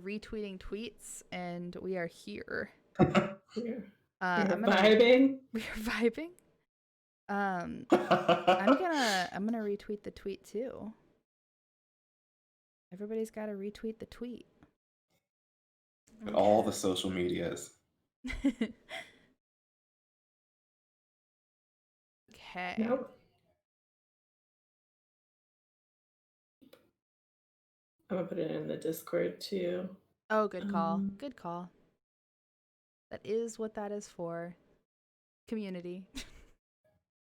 retweeting tweets, and we are here. We're I'm vibing. We're vibing. I'm gonna retweet the tweet too. Everybody's got to retweet the tweet. And all the social medias. Okay. Nope. I'm gonna put it in the Discord too. Oh, good call. Good call. That is what that is for. Community.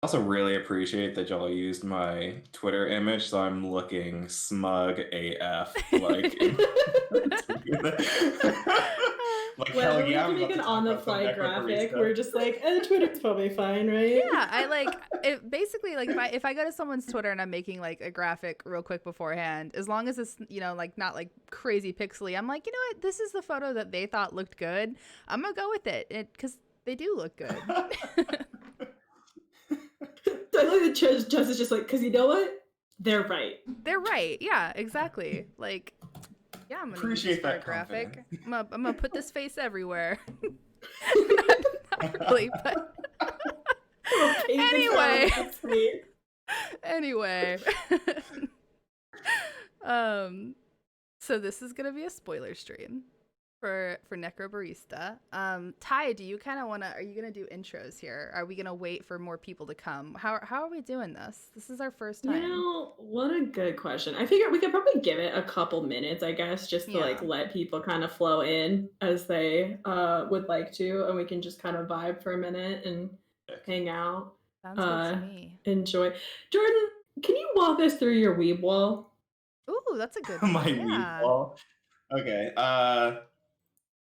I also really appreciate that y'all used my Twitter image, so I'm looking smug AF. Like, like Well, hell we yeah, can I'm make about an to talk on the about some fly graphic. Necrobarista. We're just like, Twitter's probably fine, right? Yeah, I like it. Basically, like if I go to someone's Twitter and I'm making like a graphic real quick beforehand, as long as it's like not like crazy pixely, I'm like, you know what, this is the photo that they thought looked good. I'm gonna go with it because they do look good. I like the Jess is just like, because you know what? They're right. They're right. Yeah, exactly. Like, yeah, I'm gonna use this for a graphic. I'm gonna put this face everywhere. not really, but anyway. Anyway. So this is gonna be a spoiler stream for Necrobarista. Ty, do you kind of are you gonna do intros here? Are we gonna wait for more people to come? How are we doing this? This is our first time. You know, what a good question. I figured we could probably give it a couple minutes, I guess, just to like let people kind of flow in as they would like to, and we can just kind of vibe for a minute and hang out. Sounds good to me. Enjoy. Jordan, can you walk us through your weeb wall? Ooh, that's a good one. My weeb wall. Okay.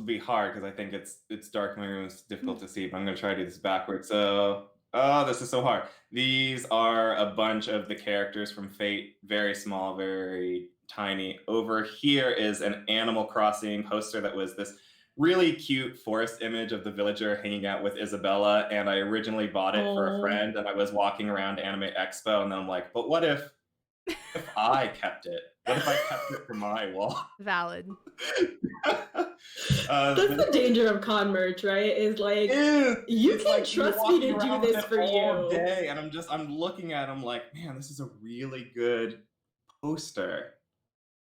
It'll be hard because I think it's dark in my room. It's difficult to see, but I'm gonna try to do this backwards. So, this is so hard. These are a bunch of the characters from Fate, very small, very tiny. Over here is an Animal Crossing poster that was this really cute forest image of the villager hanging out with Isabella, and I originally bought it for a friend, and I was walking around Anime Expo, and then I'm like, but what if I kept it? What if I kept it for my wall? Valid. That's the danger of con merch, right? Is like, you can like, trust me to do this for all you. Day, and I'm looking at them like, man, this is a really good poster.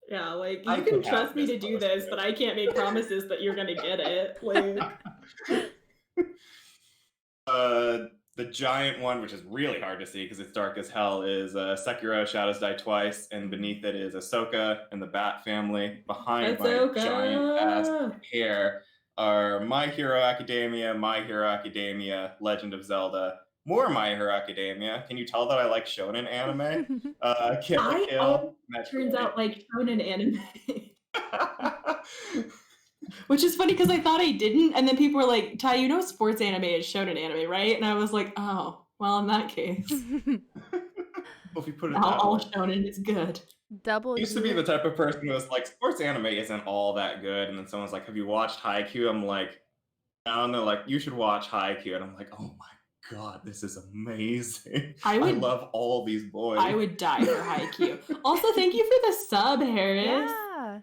Yeah, like you can trust me to do this, but I can't make promises that you're gonna get it. Like, the giant one, which is really hard to see because it's dark as hell, is Sekiro Shadows Die Twice, and beneath it is Ahsoka and the Bat family. Behind my giant ass hair are My Hero Academia, Legend of Zelda, more My Hero Academia. Can you tell that I like shonen anime? Turns out like shonen anime. Which is funny because I thought I didn't, and then people were like, Ty, you know sports anime is shonen anime, right? And I was like, oh, well, in that case. Well, if you put it all shonen is good. I used to be the type of person who was like, sports anime isn't all that good, and then someone's like, have you watched Haikyuu? I'm like, I don't know, like, you should watch Haikyuu. And I'm like, oh my God, this is amazing. I love all these boys. I would die for Haikyuu. Also, thank you for the sub, Harris. Yeah.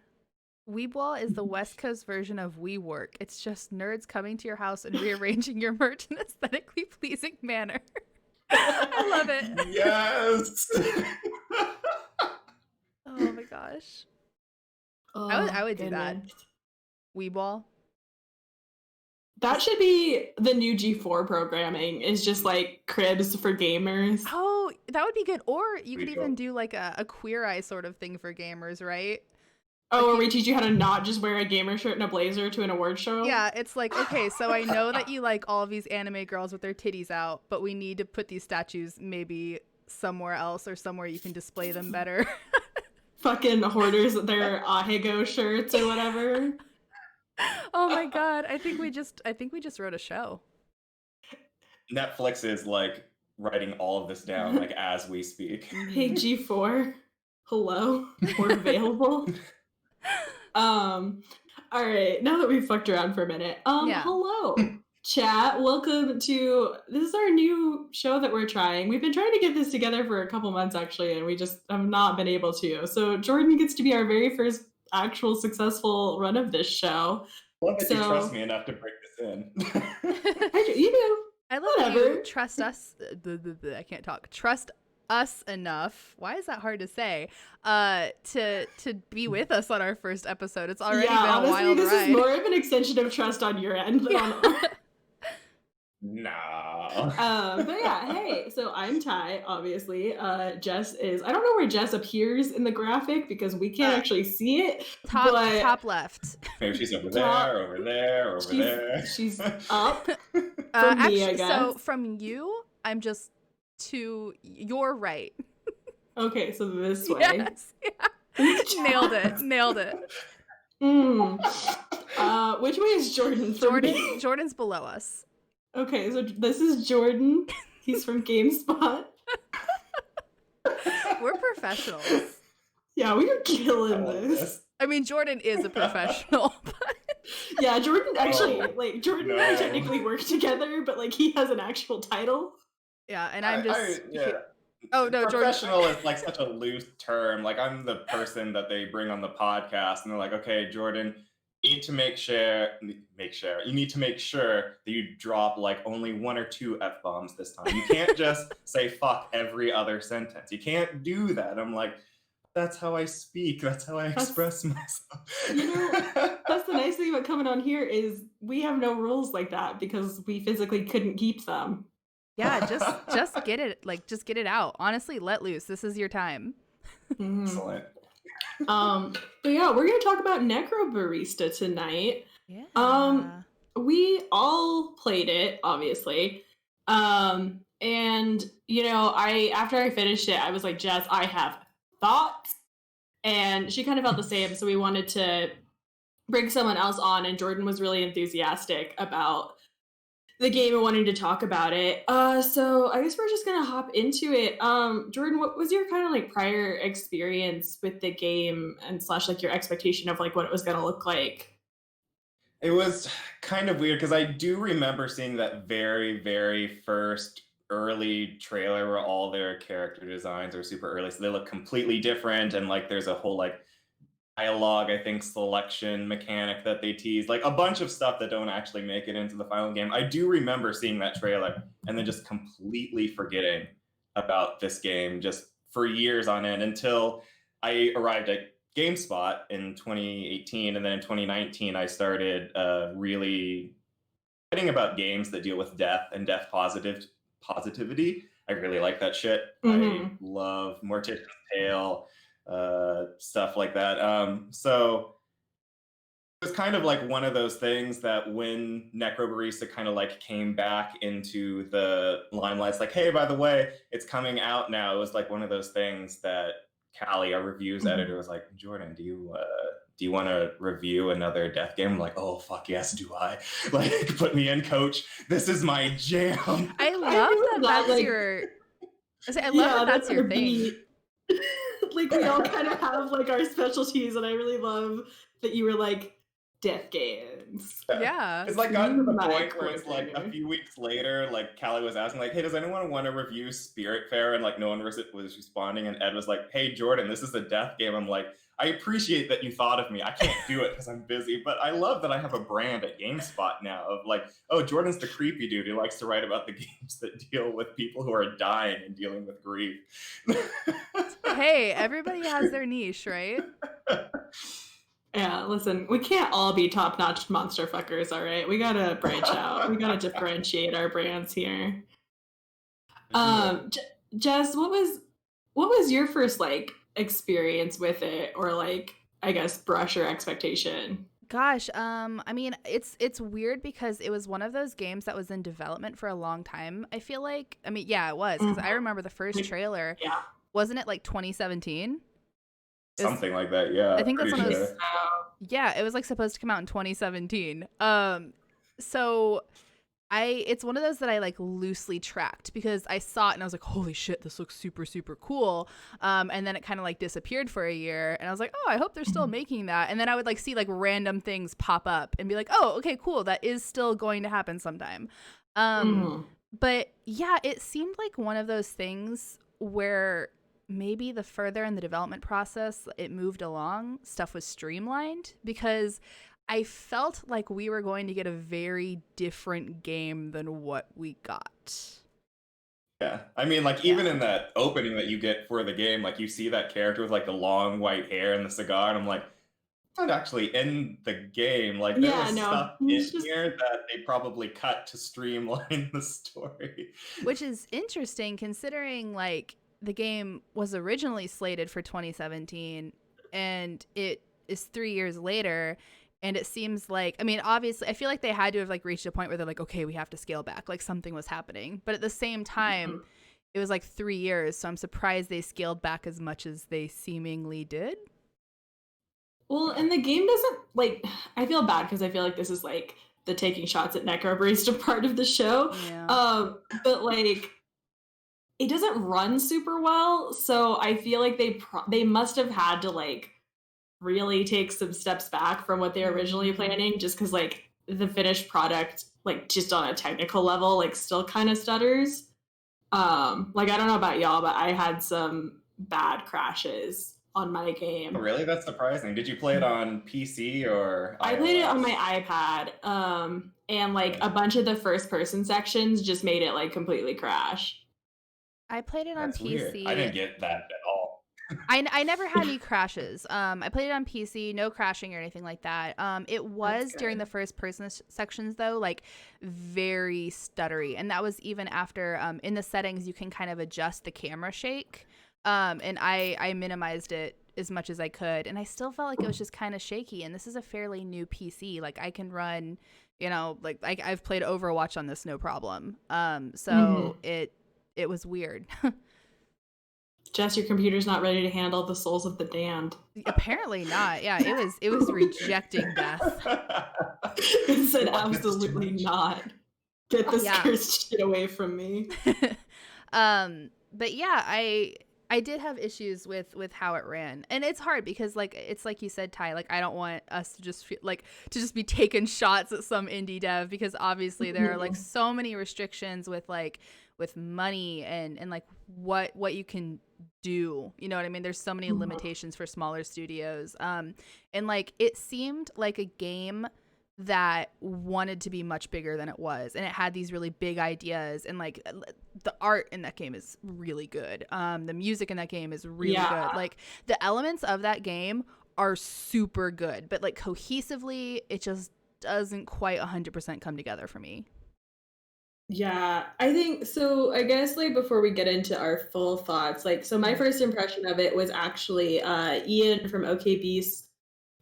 Weebwall is the West Coast version of WeWork. It's just nerds coming to your house and rearranging your merch in an aesthetically pleasing manner. I love it. Yes. Oh my gosh. I would do that. Weebwall. That should be the new G4 programming, is just like cribs for gamers. Oh, that would be good. Or you could even do like a Queer Eye sort of thing for gamers, right? Oh, where we teach you how to not just wear a gamer shirt and a blazer to an award show? Yeah, it's like, okay, so I know that you like all of these anime girls with their titties out, but we need to put these statues maybe somewhere else or somewhere you can display them better. Fucking hoarders with their Ahego shirts or whatever. Oh my God, I think we just wrote a show. Netflix is like writing all of this down like as we speak. Hey G4, hello, we're available. All right, now that we've fucked around for a minute, hello chat, welcome to, this is our new show that we're trying. We've been trying to get this together for a couple months actually, and we just have not been able to. So Jordan gets to be our very first actual successful run of this show. Well, if you trust me enough to break this in. You do. I love that you trust us. I can't talk. Trust us enough. Why is that hard to say? To be with us on our first episode. It's already been a wild this ride. Is more of an extension of trust on your end than on ours. No. But yeah, hey, so I'm Ty, obviously. Jess is, I don't know where Jess appears in the graphic because we can't actually see it. Top left. Maybe she's over there. She's up. Actually, me, I guess. So from you, I'm just to your right. Okay, so this way. Yes. Yeah. Nailed it. Which way is Jordan from me? Jordan's below us. Okay, so this is Jordan. He's from GameSpot. We're professionals. Yeah, we are killing this. I mean, Jordan is a professional. Yeah, Jordan actually, Jordan and I technically work together, but he has an actual title. Yeah, and I'm just... Oh, no, professional Jordan. Is such a loose term. I'm the person that they bring on the podcast, and they're like, okay, Jordan, you need to make sure that you drop only 1 or 2 F-bombs this time. You can't just say fuck every other sentence. You can't do that. I'm like, that's how I speak. That's how I express myself. That's the nice thing about coming on here is we have no rules like that because we physically couldn't keep them. Yeah, just get it. Just get it out. Honestly, let loose. This is your time. Excellent. But yeah, we're gonna talk about Necrobarista tonight. Yeah. We all played it, obviously. And after I finished it, I was like, Jess, I have thoughts. And she kind of felt the same, so we wanted to bring someone else on, and Jordan was really enthusiastic about the game and wanting to talk about it. So I guess we're just gonna hop into it. Jordan, what was your kind of prior experience with the game and / your expectation of what it was gonna look like? It was kind of weird because I do remember seeing that very, very first early trailer where all their character designs are super early, so they look completely different, and there's a whole dialogue, I think, selection mechanic that they tease, a bunch of stuff that don't actually make it into the final game. I do remember seeing that trailer and then just completely forgetting about this game just for years on end until I arrived at GameSpot in 2018, and then in 2019 I started really writing about games that deal with death and death positivity. I really like that shit. I love Mortician's Tale, stuff like that. So it was kind of one of those things that when Necrobarista kind of came back into the limelight, it's hey, by the way, it's coming out now. It was one of those things that Callie, our reviews editor, was like, Jordan, do you want to review another death game? I'm like, oh fuck yes, do I? Put me in, coach. This is my jam. I love that's your. I love that's your thing. We all kind of have our specialties, and I really love that you were death games. Yeah. It's gotten to the point where it's a few weeks later, Callie was asking hey, does anyone want to review Spiritfarer? And no one was responding, and Ed was like, hey Jordan, this is a death game. I'm like, I appreciate that you thought of me. I can't do it because I'm busy, but I love that I have a brand at GameSpot now of oh, Jordan's the creepy dude who likes to write about the games that deal with people who are dying and dealing with grief. Hey, everybody has their niche, right? Yeah, listen, we can't all be top-notch monster fuckers, all right? We gotta branch out. We gotta differentiate our brands here. Jess, what was your first experience with it, or I guess brush or expectation? Gosh, I mean, it's weird because it was one of those games that was in development for a long time. I feel it was because I remember the first trailer. Yeah, wasn't it 2017? Something like that, yeah. I think that's when it was. Yeah, it was supposed to come out in 2017. So it's one of those that I loosely tracked because I saw it and I was like, holy shit, this looks super, super cool. And then it kind of disappeared for a year, and I was like, oh, I hope they're still making that. And then I would see random things pop up and be like, oh, okay, cool, that is still going to happen sometime. But yeah, it seemed like one of those things where maybe the further in the development process it moved along, stuff was streamlined, because I felt like we were going to get a very different game than what we got. Yeah, I mean, like, even in that opening that you get for the game, like, you see that character with, like, the long white hair and the cigar, and I'm like, not actually in the game. Like, there was stuff in here that they probably cut to streamline the story. Which is interesting, considering, like, the game was originally slated for 2017, and it is 3 years later. And it seems like, I mean, obviously, I feel like they had to have, like, reached a point where they're like, okay, we have to scale back. Like, something was happening. But at the same time, it was, like, 3 years. So I'm surprised they scaled back as much as they seemingly did. Well, and the game doesn't, like, I feel bad because I feel like this is, like, the taking shots at Necrobarista part of the show. Yeah. But, like, it doesn't run super well. So I feel like they must have had to, like, really take some steps back from what they were originally planning, just because, like, the finished product, like, just on a technical level, like, still kind of stutters. Like, I don't know about y'all, but I had some bad crashes on my game. Oh, really? That's surprising. Did you play it on PC or iOS? I played it on my iPad, and, like, a bunch of the first person sections just made it, like, completely crash. I played it on PC. Weird. I didn't get that at all. I never had any crashes. I played it on PC, no crashing or anything like that. It was during the first person sections, though, like, very stuttery. And that was even after, in the settings, you can kind of adjust the camera shake. And I minimized it as much as I could. And I still felt like it was just kind of shaky. And this is a fairly new PC. Like, I can run, you know, like I've played Overwatch on this no problem. So it was weird. Jess, your computer's not ready to handle the souls of the damned. Apparently not. Yeah, it was rejecting death. It said absolutely not. Get this cursed shit away from me. But yeah, I did have issues with how it ran, and it's hard because, like, it's like you said, Ty, like, I don't want us to just feel like to just be taking shots at some indie dev, because obviously there are, like, so many restrictions with, like, with money and like what you can do, you know what I mean? There's so many limitations for smaller studios. And, like, it seemed like a game that wanted to be much bigger than it was, and it had these really big ideas, and, like, the art in that game is really good. The music in that game is really good. Like, the elements of that game are super good, but, like, cohesively it just doesn't quite 100% come together for me. Yeah, I think so. I guess, like, before we get into our full thoughts, like, so my first impression of it was actually Ian from OKB's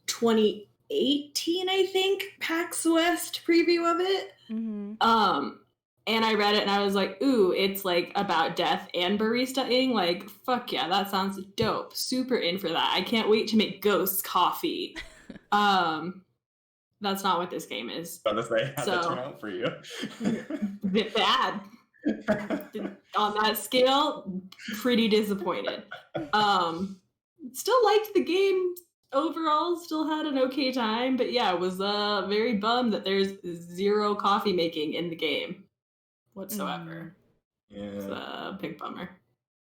2018, I think, PAX West preview of it. And I read it and I was like, ooh, it's, like, about death and barista-ing. Like, fuck yeah, that sounds dope. Super in for that. I can't wait to make ghost coffee. That's not what this game is. But this may have to turn out for you. Bit bad. On that scale, pretty disappointed. Still liked the game overall, still had an okay time, but yeah, was very bummed that there's zero coffee making in the game whatsoever. Yeah. It's a big bummer.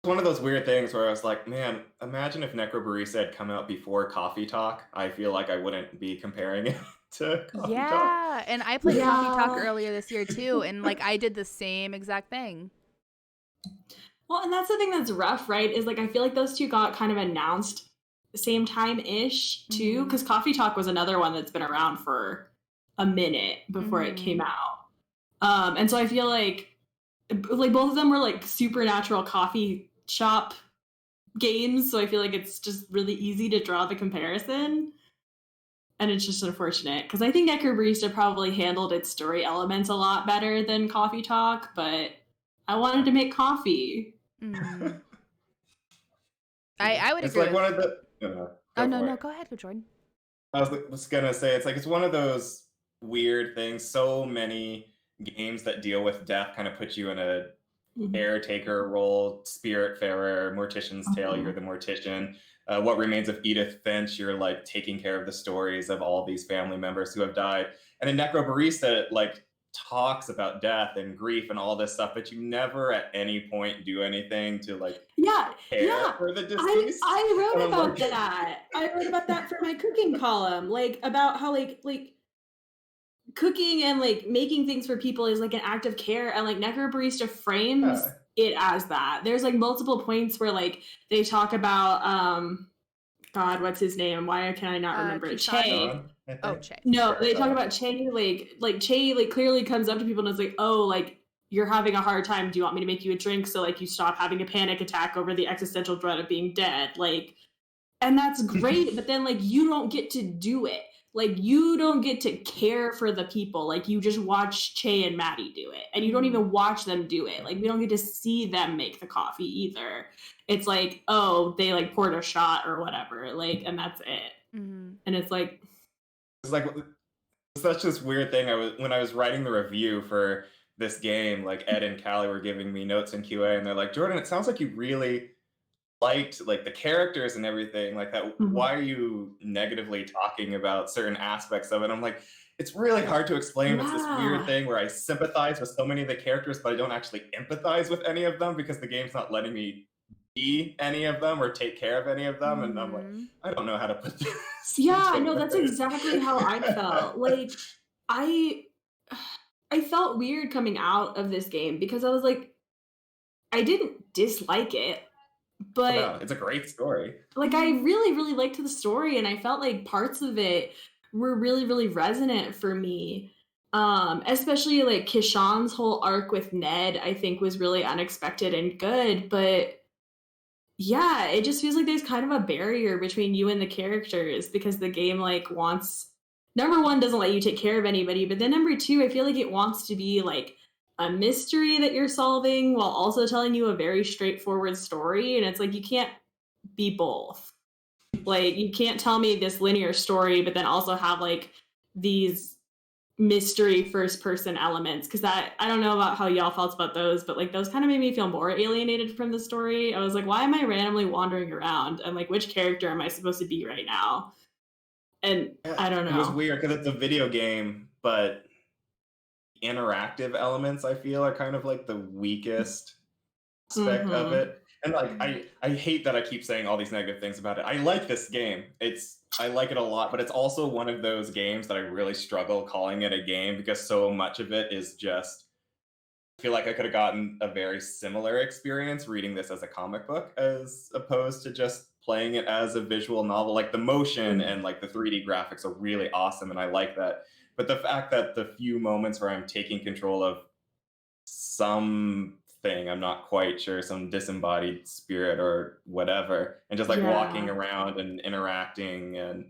One of those weird things where I was like, man, imagine if Necrobarista had come out before Coffee Talk. I feel like I wouldn't be comparing it to Coffee Talk. And I played Coffee Talk earlier this year too, and, like, I did the same exact thing. Well, and that's the thing that's rough, right? Is, like, I feel like those two got kind of announced the same time-ish too, because Coffee Talk was another one that's been around for a minute before it came out. And so I feel like both of them were, like, supernatural coffee shop games, so I feel like it's just really easy to draw the comparison. And it's just unfortunate, because I think Necrobarista probably handled its story elements a lot better than Coffee Talk, but I wanted to make coffee. I would agree. It's like one of the... No, go ahead, Jordan. I was going to say, it's like, it's one of those weird things. So many games that deal with death kind of put you in a caretaker role, Spiritfarer, Mortician's Tale, you're the Mortician. What Remains of Edith Finch, you're, like, taking care of the stories of all these family members who have died. And in Necrobarista, like, talks about death and grief and all this stuff, but you never at any point do anything to like care for the deceased. I wrote about that. I wrote about that for my cooking column, like about how like cooking and like making things for people is like an act of care, and like Necrobarista frames it as that. There's like multiple points where like they talk about God, what's his name? Why can I not remember? Che. Oh, Che. No, they talk about Che, like Che like clearly comes up to people and is like, oh, like you're having a hard time. Do you want me to make you a drink so like you stop having a panic attack over the existential dread of being dead? Like, and that's great, but then like you don't get to do it. Like you don't get to care for the people. Like you just watch Che and Maddie do it, and you don't even watch them do it. Like we don't get to see them make the coffee either. It's like, oh, they like poured a shot or whatever, like, and that's it. And it's like such this weird thing. When I was writing the review for this game, like Ed and Callie were giving me notes in QA, and they're like, Jordan, it sounds like you really liked like the characters and everything like that. Why are you negatively talking about certain aspects of it? I'm like, it's really hard to explain. It's this weird thing where I sympathize with so many of the characters, but I don't actually empathize with any of them because the game's not letting me be any of them or take care of any of them. And I'm like, I don't know how to put this. No, that's exactly how I felt. Like I felt weird coming out of this game because I was like, I didn't dislike it, but no, it's a great story. Like I really, really liked the story, and I felt like parts of it were really, really resonant for me. Especially like Kishan's whole arc with Ned, I think was really unexpected and good, but yeah, it just feels like there's kind of a barrier between you and the characters because the game like wants, number one, doesn't let you take care of anybody, but then number two, I feel like it wants to be like a mystery that you're solving while also telling you a very straightforward story, and it's like you can't be both. Like you can't tell me this linear story but then also have like these mystery first person elements, because that, I don't know about how y'all felt about those, but like those kind of made me feel more alienated from the story. I was like, why am I randomly wandering around and like which character am I supposed to be right now? And I don't know, it was weird because it's a video game, but interactive elements I feel are kind of like the weakest aspect of it. And like I hate that I keep saying all these negative things about it. I like this game. I like it a lot, but it's also one of those games that I really struggle calling it a game because so much of it is just, I feel like I could have gotten a very similar experience reading this as a comic book as opposed to just playing it as a visual novel. Like the motion and like the 3D graphics are really awesome and I like that. But the fact that the few moments where I'm taking control of something, I'm not quite sure, some disembodied spirit or whatever, and just like walking around and interacting and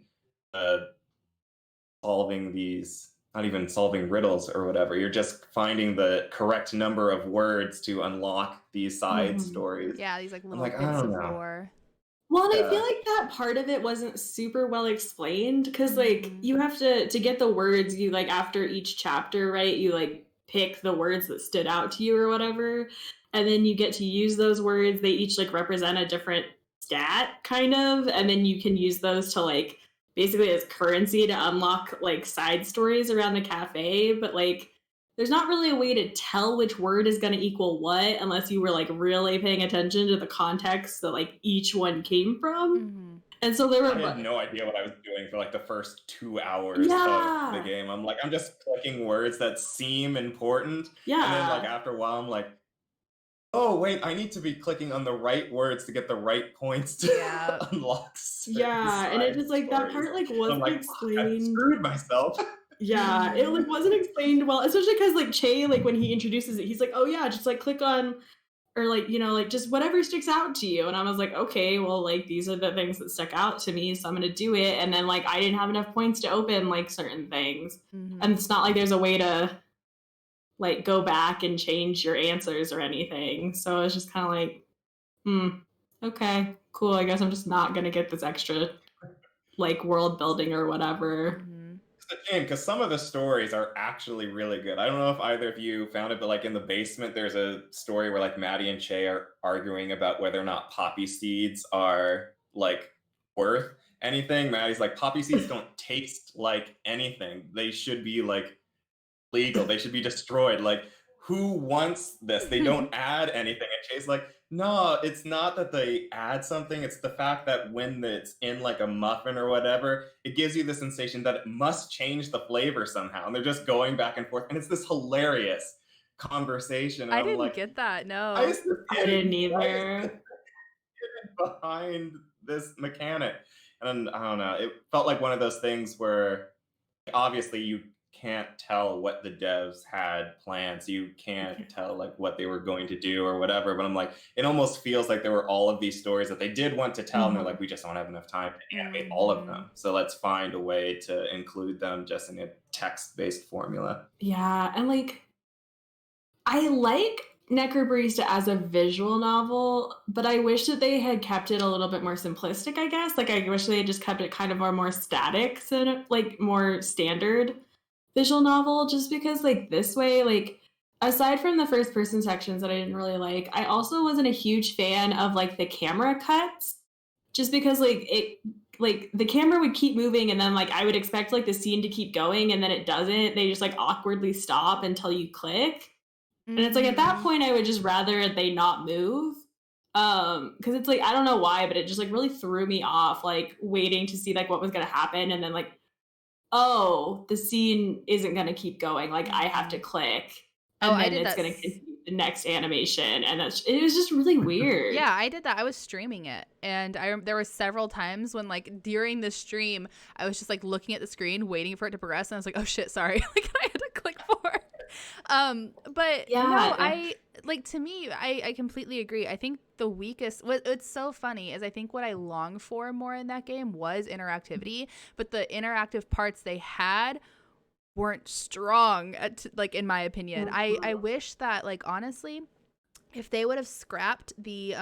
solving these, not even solving riddles or whatever, you're just finding the correct number of words to unlock these side stories. Yeah, these like little bits of lore. Well, and I feel like that part of it wasn't super well explained because like you have to get the words, you like after each chapter, right, you like pick the words that stood out to you or whatever, and then you get to use those words. They each like represent a different stat kind of, and then you can use those to like basically as currency to unlock like side stories around the cafe. But like there's not really a way to tell which word is going to equal what unless you were like really paying attention to the context that like each one came from. And so I had no idea what I was doing for like the first 2 hours of the game. I'm like, I'm just clicking words that seem important. And then like after a while I'm like, oh wait, I need to be clicking on the right words to get the right points to unlock. And it just like that part like wasn't explained. I screwed myself. It like wasn't explained well, especially because like Che, like when he introduces it, he's like, oh yeah, just like click on, or like, you know, like just whatever sticks out to you. And I was like, okay, well, like these are the things that stuck out to me, so I'm gonna do it. And then like I didn't have enough points to open like certain things, and it's not like there's a way to like go back and change your answers or anything. So it's just kind of like, okay, cool. I guess I'm just not gonna get this extra like world building or whatever. It's a shame because some of the stories are actually really good. I don't know if either of you found it, but like in the basement, there's a story where like Maddie and Che are arguing about whether or not poppy seeds are like worth anything. Maddie's like, poppy seeds don't taste like anything. They should be like illegal. They should be destroyed. Like, who wants this? They don't add anything. And Chase like, no, it's not that they add something. It's the fact that when it's in like a muffin or whatever, it gives you the sensation that it must change the flavor somehow. And they're just going back and forth. And it's this hilarious conversation. And I I'm didn't like, get that. why No. is this I didn't either. behind this mechanic? And I don't know. It felt like one of those things where obviously you can't tell what the devs had planned, so you can't tell like what they were going to do or whatever. But I'm like, it almost feels like there were all of these stories that they did want to tell, and they're like, we just don't have enough time to animate all of them. So let's find a way to include them just in a text-based formula. Yeah, and like I like Necrobarista as a visual novel, but I wish that they had kept it a little bit more simplistic, I guess. Like I wish they had just kept it kind of more static, so like more standard visual novel, just because like this way, like aside from the first person sections that I didn't really like, I also wasn't a huge fan of like the camera cuts, just because like the camera would keep moving and then like I would expect like the scene to keep going and then it doesn't. They just like awkwardly stop until you click. And it's like at that point I would just rather they not move. Because it's like I don't know why, but it just like really threw me off, like waiting to see like what was gonna happen and then like, oh, the scene isn't gonna keep going. Like I have to click and then it's gonna continue the next animation. And it was just really weird. Yeah, I did that. I was streaming it, and there were several times when like during the stream I was just like looking at the screen waiting for it to progress, and I was like, oh shit, sorry. Like I had to click forward. But yeah, no, I like, to me, I completely agree. I think the weakest, what's so funny is I think what I long for more in that game was interactivity, but the interactive parts they had weren't strong, like in my opinion. I wish that, like, honestly, if they would have scrapped the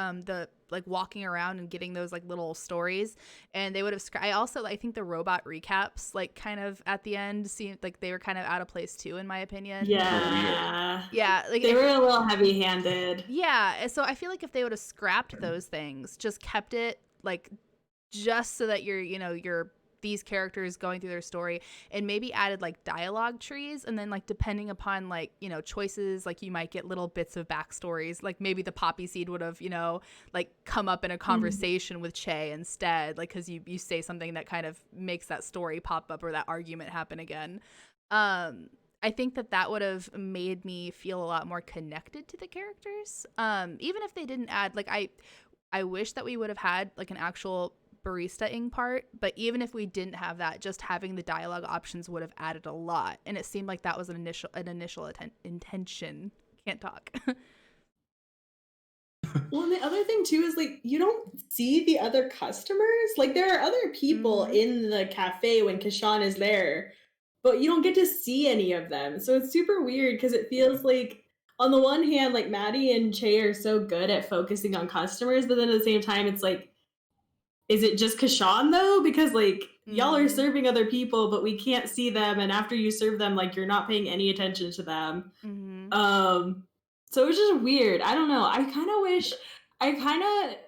like walking around and getting those like little stories, and they would have I think the robot recaps like kind of at the end seemed like they were kind of out of place too, in my opinion. Yeah, like they were a little heavy-handed. Yeah, so I feel like if they would have scrapped those things, just kept it like just so that you're these characters going through their story, and maybe added like dialogue trees, and then like depending upon like choices, like you might get little bits of backstories, like maybe the poppy seed would have like come up in a conversation with Che instead, like because you say something that kind of makes that story pop up or that argument happen again. I think that would have made me feel a lot more connected to the characters, even if they didn't add like I wish that we would have had like an actual barista-ing part, but even if we didn't have that, just having the dialogue options would have added a lot, and it seemed like that was an initial intention. Can't talk. Well, and the other thing too is like you don't see the other customers. Like there are other people in the cafe when Kashan is there, but you don't get to see any of them. So it's super weird because it feels like on the one hand, like Maddie and Che are so good at focusing on customers, but then at the same time, it's like, is it just Kashan though? Because like y'all are serving other people, but we can't see them. And after you serve them, like you're not paying any attention to them. So it's just weird. I don't know. I kind of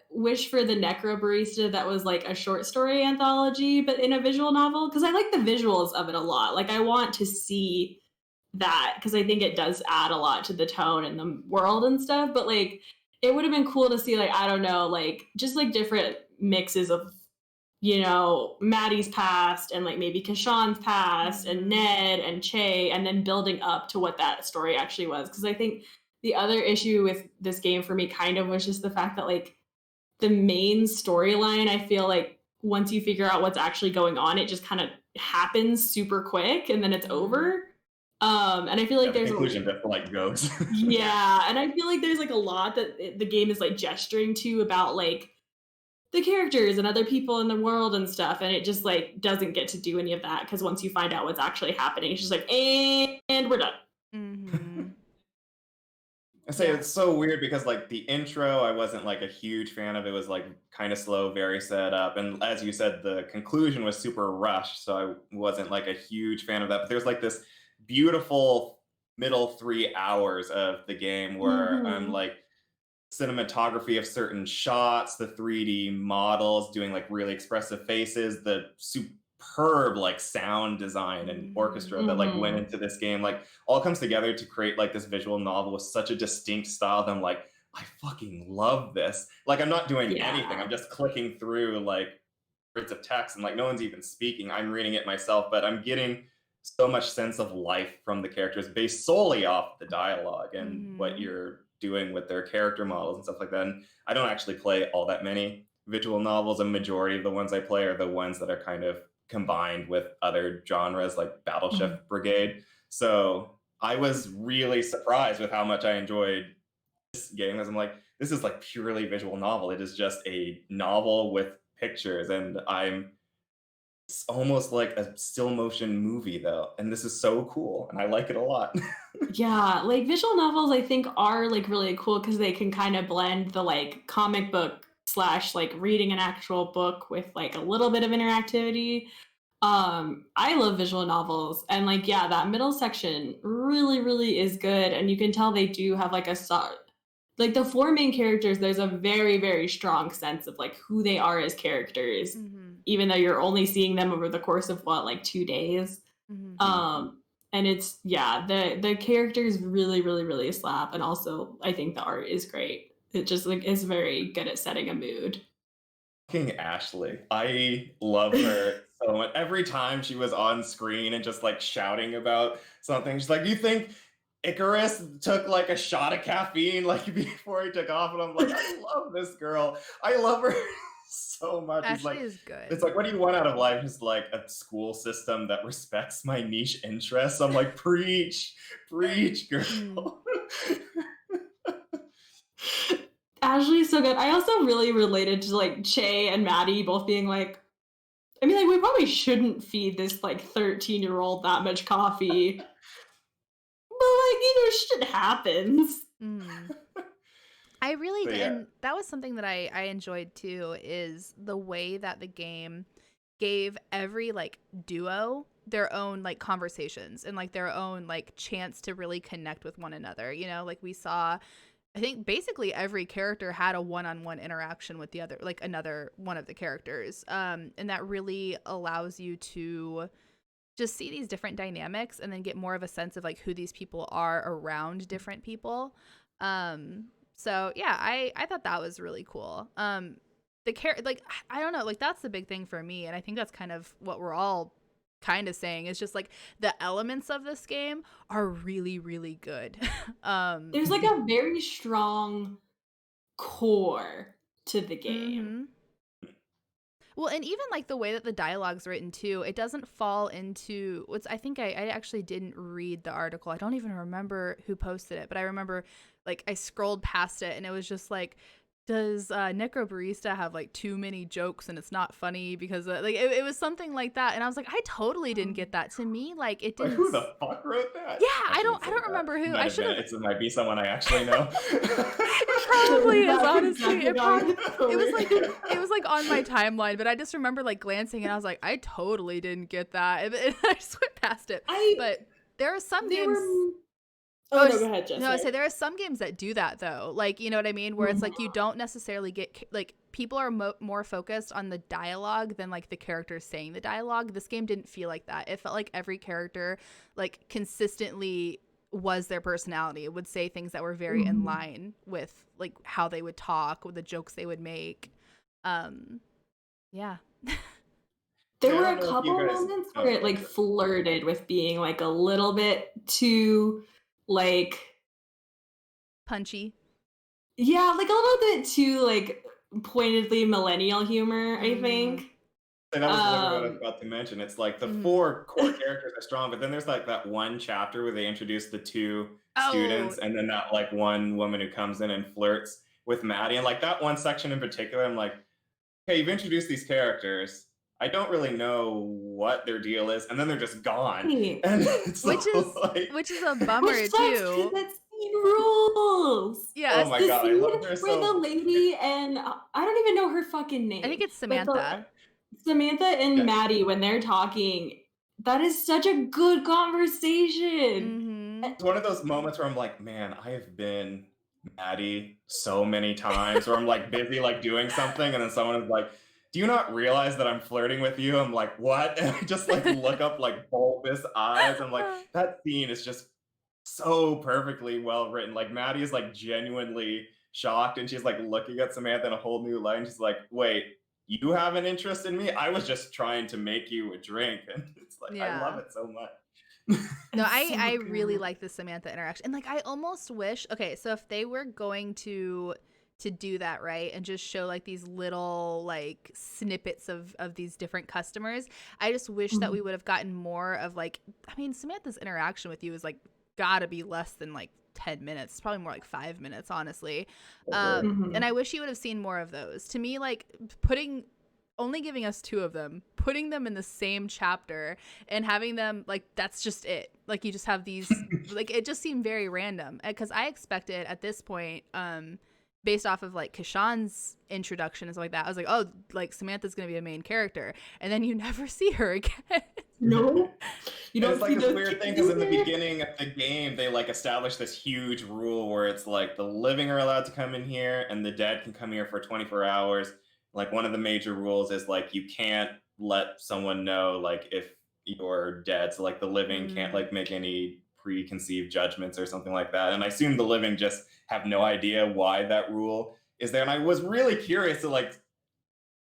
wish for the Necrobarista that was like a short story anthology, but in a visual novel, because I like the visuals of it a lot. Like I want to see that because I think it does add a lot to the tone and the world and stuff. But like it would have been cool to see, like, I don't know, like just like different mixes of Maddie's past and like maybe Kashan's past and Ned and Che, and then building up to what that story actually was. Because I think the other issue with this game for me kind of was just the fact that like the main storyline, I feel like once you figure out what's actually going on, it just kind of happens super quick and then it's over. And I feel like there's the conclusion that like goes. Yeah, and I feel like there's like a lot that the game is like gesturing to about like the characters and other people in the world and stuff, and it just like doesn't get to do any of that because once you find out what's actually happening, it's just like and we're done. I say it's so weird because like the intro I wasn't like a huge fan of. It was like kind of slow, very set up, and as you said, the conclusion was super rushed, so I wasn't like a huge fan of that. But there's like this beautiful middle 3 hours of the game where I'm like cinematography of certain shots, the 3D models doing like really expressive faces, the superb like sound design and orchestra that like went into this game, like all comes together to create like this visual novel with such a distinct style that I'm like, I fucking love this. Like I'm not doing anything. I'm just clicking through like words of text and like no one's even speaking. I'm reading it myself, but I'm getting so much sense of life from the characters based solely off the dialogue and what you're doing with their character models and stuff like that. And I don't actually play all that many visual novels. A majority of the ones I play are the ones that are kind of combined with other genres like Battleship Brigade. So I was really surprised with how much I enjoyed this game, as I'm like, this is like purely visual novel. It is just a novel with pictures, and it's almost like a still motion movie though, and this is so cool and I like it a lot. Yeah, like visual novels I think are like really cool because they can kind of blend the like comic book slash like reading an actual book with like a little bit of interactivity. I love visual novels, and like yeah, that middle section really is good, and you can tell they do have like like the four main characters, there's a very strong sense of like who they are as characters, even though you're only seeing them over the course of what, like 2 days. And it's the characters really slap, and also I think the art is great. It just like is very good at setting a mood. Fucking Ashley. I love her so much. Every time she was on screen and just like shouting about something, she's like, you think Icarus took like a shot of caffeine like before he took off? And I'm like, I love this girl. I love her so much. Ashley is good. It's like, what do you want out of life? Just like a school system that respects my niche interests. I'm like, preach, girl. Ashley's so good. I also really related to like Che and Maddie both being like, I mean, like we probably shouldn't feed this like 13-year-old that much coffee, but like shit happens. I really did. And that was something that I enjoyed too, is the way that the game gave every like duo their own like conversations and like their own like chance to really connect with one another. You know, like we saw, I think basically every character had a one-on-one interaction with the other, like another one of the characters. And that really allows you to just see these different dynamics and then get more of a sense of like who these people are around different people. So yeah, I thought that was really cool. Like, I don't know, like that's the big thing for me. And I think that's kind of what we're all kind of saying, is just like the elements of this game are really good. There's like a very strong core to the game. Well, and even like the way that the dialogue's written too, it doesn't fall into what's, I think I actually didn't read the article. I don't even remember who posted it, but I remember like I scrolled past it and it was just like, does Necrobarista have like too many jokes and it's not funny because like it was something like that, and I was like, I totally didn't get that. To me, like it didn't. Like, who the fuck wrote that? Yeah, I don't remember who. I should have. It might be someone I actually know. It probably is, honestly. It was like on my timeline, but I just remember like glancing and I was like, I totally didn't get that, and I just went past it. But there are some games. No, go ahead, Jess. No, I say there are some games that do that though. Like, you know what I mean? Where it's like you don't necessarily get, like, people are more focused on the dialogue than like the characters saying the dialogue. This game didn't feel like that. It felt like every character like consistently was their personality. It would say things that were very in line with like how they would talk, with the jokes they would make. Yeah. There were a couple moments where it like flirted with being like a little bit too like punchy. Yeah, like a little bit too like pointedly millennial humor, I think. And that was what I was about to mention. It's like the four core characters are strong, but then there's like that one chapter where they introduce the two students, and then that like one woman who comes in and flirts with Maddie. And like that one section in particular, I'm like, okay, you've introduced these characters. I don't really know what their deal is, and then they're just gone. And which is a bummer too. That's rules. Yeah. Oh my god, I love her so. The lady and I don't even know her fucking name. I think it's Samantha. Samantha and Maddie, when they're talking, that is such a good conversation. It's one of those moments where I'm like, man, I have been Maddie so many times, where I'm like busy like doing something, and then someone is like, do you not realize that I'm flirting with you? I'm like, what? And I just like look up like bulbous eyes. I'm like, that scene is just so perfectly well written. Like Maddie is like genuinely shocked and she's like looking at Samantha in a whole new light. And she's like, wait, you have an interest in me? I was just trying to make you a drink. And it's like, I love it so much. No, I really like the Samantha interaction. And like I almost wish, okay, so if they were going to do that, right, and just show like these little like snippets of these different customers, I just wish that we would have gotten more of like, I mean, Samantha's interaction with you is like gotta be less than like 10 minutes. It's probably more like 5 minutes, honestly. And I wish you would have seen more of those. To me, like only giving us 2 of them, putting them in the same chapter and having them like, that's just it. Like you just have these, like it just seemed very random, because I expected at this point, based off of like Kashan's introduction and stuff like that, I was like, oh, like Samantha's gonna be a main character, and then you never see her again. No, you don't. It's like this weird thing because in the beginning of the game, they like establish this huge rule where it's like the living are allowed to come in here and the dead can come here for 24 hours. Like one of the major rules is like you can't let someone know like if you're dead. So like the living can't like make any preconceived judgments or something like that. And I assume the living just have no idea why that rule is there. And I was really curious to like,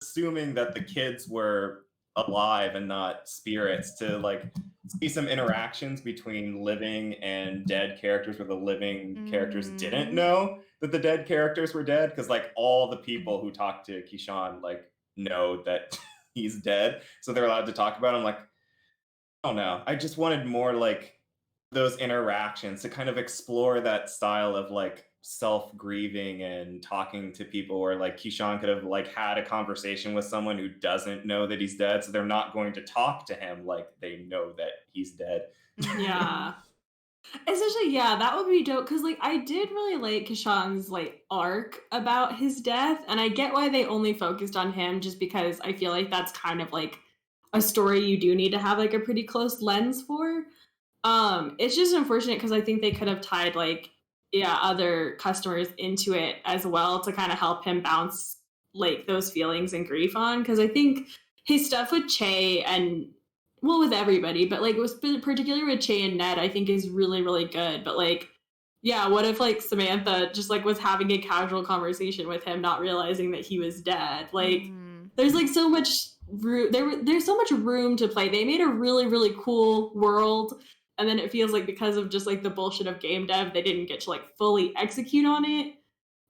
assuming that the kids were alive and not spirits, to like see some interactions between living and dead characters where the living characters didn't know that the dead characters were dead, because like all the people who talk to Keyshawn like know that he's dead, so they're allowed to talk about him. Like, I don't know, I just wanted more like those interactions to kind of explore that style of like self-grieving and talking to people, where like Keyshawn could have like had a conversation with someone who doesn't know that he's dead, so they're not going to talk to him like they know that he's dead. Yeah. Essentially, yeah, that would be dope, because like I did really like Keyshawn's like arc about his death, and I get why they only focused on him, just because I feel like that's kind of like a story you do need to have like a pretty close lens for. It's just unfortunate because I think they could have tied like other customers into it as well to kind of help him bounce like those feelings and grief on, because I think his stuff with Che and, well, with everybody, but like it was particularly with Che and Ned, I think is really, really good. But like, yeah, what if like Samantha just like was having a casual conversation with him, not realizing that he was dead? Like there's like so much there's so much room to play. They made a really, really cool world, and then it feels like because of just like the bullshit of game dev, they didn't get to like fully execute on it.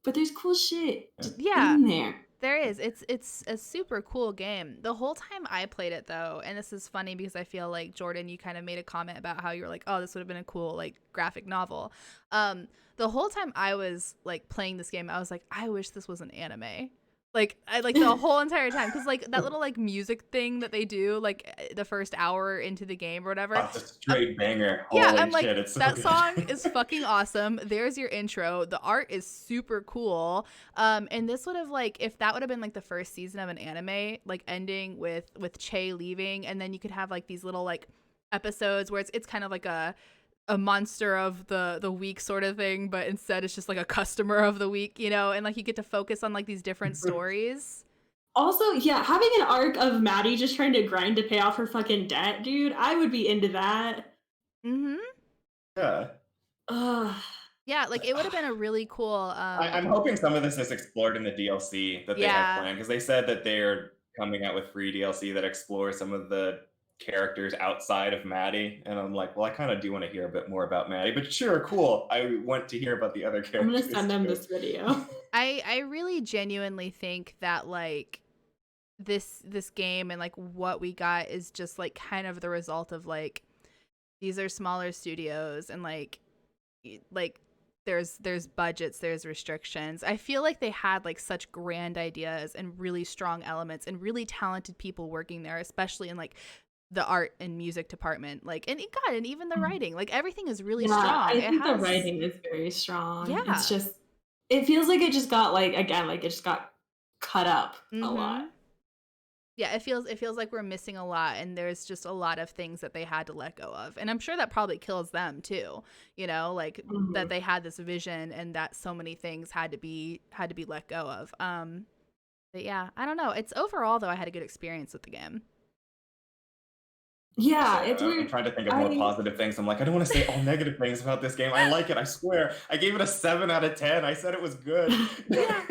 But there's cool shit in there. There is. It's a super cool game. The whole time I played it though, and this is funny because I feel like, Jordan, you kind of made a comment about how you were like, oh, this would have been a cool like graphic novel. The whole time I was like playing this game, I was like, I wish this was an anime. Like I like the whole entire time, because like that little like music thing that they do like the first hour into the game or whatever. That's a straight banger. Yeah, Holy I'm like, shit, it's so that good. song is fucking awesome. There's your intro. The art is super cool. And this would have like, if that would have been like the first season of an anime, like ending with Che leaving, and then you could have like these little like episodes where it's kind of like a monster of the week sort of thing, but instead it's just like a customer of the week, you know, and like you get to focus on like these different stories. Also, yeah, having an arc of Maddie just trying to grind to pay off her fucking debt, dude, I would be into that. Yeah. Yeah, like it would have been a really cool I'm hoping some of this is explored in the DLC that they have planned, because they said that they're coming out with free DLC that explores some of the characters outside of Maddie, and I'm like, well, I kind of do want to hear a bit more about Maddie, but sure, cool, I want to hear about the other characters. I'm gonna send them this video. I really genuinely think that like this game and like what we got is just like kind of the result of like, these are smaller studios, and like there's budgets, there's restrictions. I feel like they had like such grand ideas and really strong elements and really talented people working there, especially in like the art and music department, like, and even the writing, like everything is really strong. I think the writing is very strong. Yeah, it's just, it feels like it just got like, again, like it just got cut up a lot. Yeah, it feels like we're missing a lot, and there's just a lot of things that they had to let go of, and I'm sure that probably kills them too, you know, like that they had this vision and that so many things had to be let go of. But yeah, I don't know. It's overall though I had a good experience with the game. Yeah, So it's weird. I'm trying to think of more positive things. I'm like, I don't want to say all negative things about this game. I like it. I swear. I gave it a 7 out of 10. I said it was good. Yeah.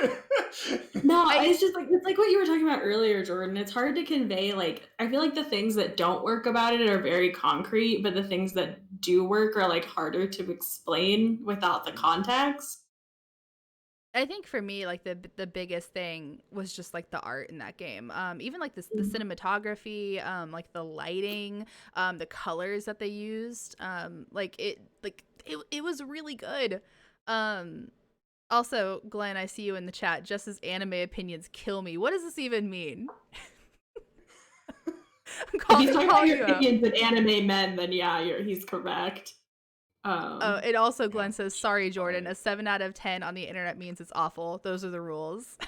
No, it's just like, it's like what you were talking about earlier, Jordan. It's hard to convey. Like, I feel like the things that don't work about it are very concrete, but the things that do work are like harder to explain without the context. I think for me, like the biggest thing was just like the art in that game. Even like the cinematography, like the lighting, the colors that they used. It was really good. Also, Glenn, I see you in the chat. Jess's anime opinions kill me. What does this even mean? If he's talking about your opinions of anime men, then yeah, he's correct. It also, Glenn says, sorry, Jordan, a 7 out of 10 on the internet means it's awful. Those are the rules.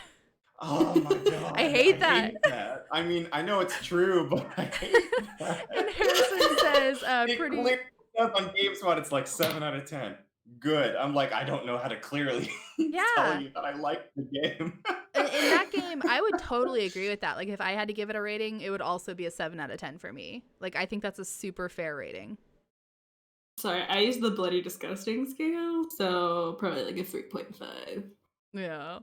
Oh my god. I hate that. I mean, I know it's true, but I hate that. And Harrison says, pretty up on GameSpot, it's like 7 out of 10. Good. I'm like, I don't know how to clearly tell you that I like the game. In that game, I would totally agree with that. Like, if I had to give it a rating, it would also be a 7 out of 10 for me. Like, I think that's a super fair rating. Sorry, I use the bloody disgusting scale, so probably like a 3.5. Yeah.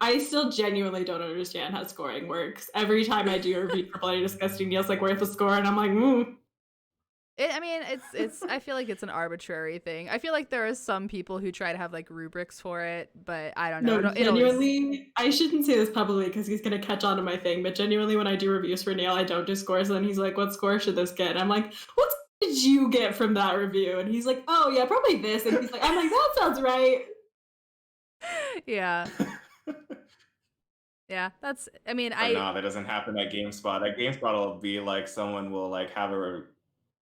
I still genuinely don't understand how scoring works. Every time I do a review for bloody disgusting, Neil's like, "Where's the score?" And I'm like, it's I feel like it's an arbitrary thing. I feel like there are some people who try to have like rubrics for it, but I don't know. No, genuinely, I shouldn't say this publicly because he's gonna catch on to my thing. But genuinely, when I do reviews for Neil, I don't do scores. And then he's like, "What score should this get?" And I'm like, "What did you get from that review?" And he's like, "Oh yeah, probably this." And he's like, "I'm like, that sounds right." Yeah. Yeah, that's. I mean, No, that doesn't happen at GameSpot. At GameSpot, it'll be like someone will like have a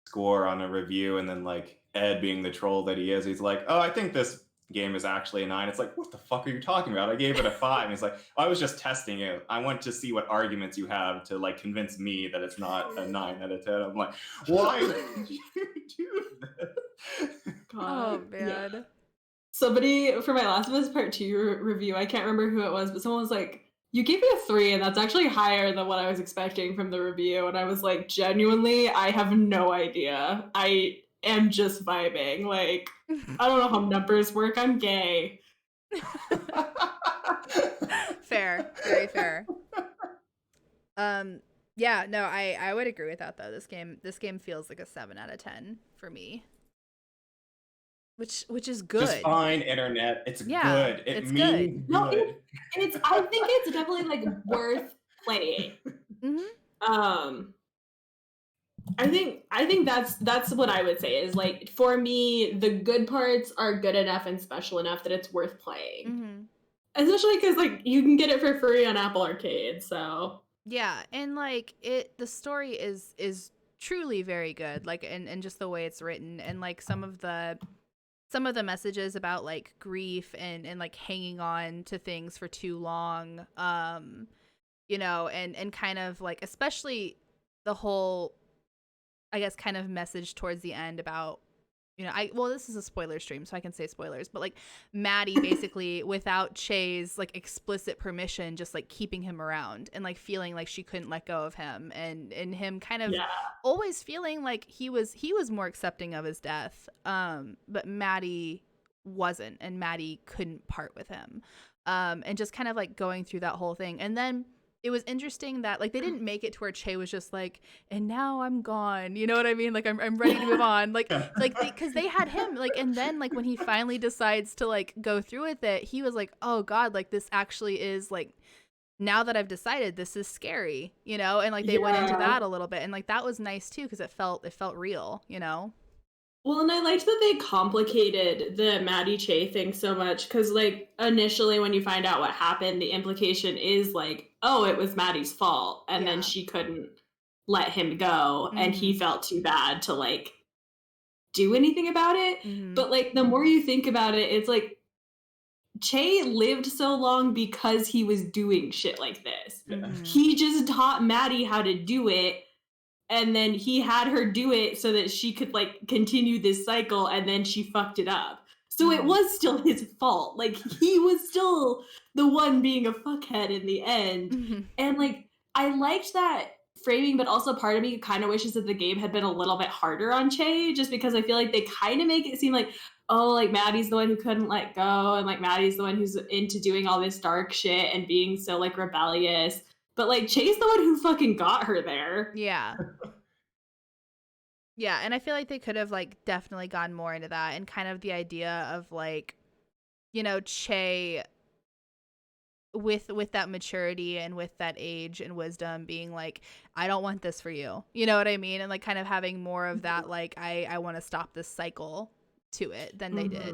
score on a review, and then like Ed, being the troll that he is, he's like, "Oh, I think this game is actually a 9." It's like, what the fuck are you talking about? I gave it a 5. And he's like, I was just testing it. I want to see what arguments you have to like convince me that it's not a 9 out of 10. I'm like, why did you do this? Oh man. Yeah. Somebody for my Last of Us Part 2 review, I can't remember who it was, but someone was like, "You gave it a 3, and that's actually higher than what I was expecting from the review." And I was like, genuinely, I have no idea. I am just vibing. Like, I don't know how numbers work. I'm gay. Fair. Very fair. Yeah, no, I would agree with that though. This game feels like a 7 out of 10 for me. Which is good. Just fine, internet. It's good. It's means good. No, I think it's definitely like worth playing. Mm-hmm. I think that's what I would say is like, for me, the good parts are good enough and special enough that it's worth playing. Mm-hmm. Especially because like you can get it for free on Apple Arcade, so yeah, and like the story is truly very good, like and just the way it's written, and like some of the messages about like grief and like hanging on to things for too long, you know, and kind of like, especially the whole, I guess, kind of message towards the end about, you know, this is a spoiler stream, so I can say spoilers, but like Maddie basically without Che's like explicit permission, just like keeping him around and like feeling like she couldn't let go of him, and him kind of always feeling like he was more accepting of his death, but Maddie wasn't, and Maddie couldn't part with him, and just kind of like going through that whole thing. And then it was interesting that like they didn't make it to where Che was just like, and now I'm gone, you know what I mean? Like I'm ready to move on, like because they had him like, and then like when he finally decides to like go through with it, he was like, oh god, like this actually is like, now that I've decided, this is scary, you know? And like they went into that a little bit, and like that was nice too, because it felt real, you know? Well, and I liked that they complicated the Maddie Che thing so much, because like initially when you find out what happened, the implication is like, oh, it was Maddie's fault, and then she couldn't let him go, and he felt too bad to like do anything about it. But like the more you think about it, it's like Che lived so long because he was doing shit like this. He just taught Maddie how to do it, and then he had her do it so that she could like continue this cycle, and then she fucked it up. So it was still his fault. Like, he was still the one being a fuckhead in the end. And, like, I liked that framing, but also part of me kind of wishes that the game had been a little bit harder on Che, just because I feel like they kind of make it seem like, oh, like, Maddie's the one who couldn't let go, and, like, Maddie's the one who's into doing all this dark shit and being so, like, rebellious. But, like, Che's the one who fucking got her there. Yeah. Yeah, and I feel like they could have, like, definitely gone more into that, and kind of the idea of, like, you know, Che with that maturity and with that age and wisdom being like, I don't want this for you. You know what I mean? And, like, kind of having more of that, like, I want to stop this cycle to it than they did.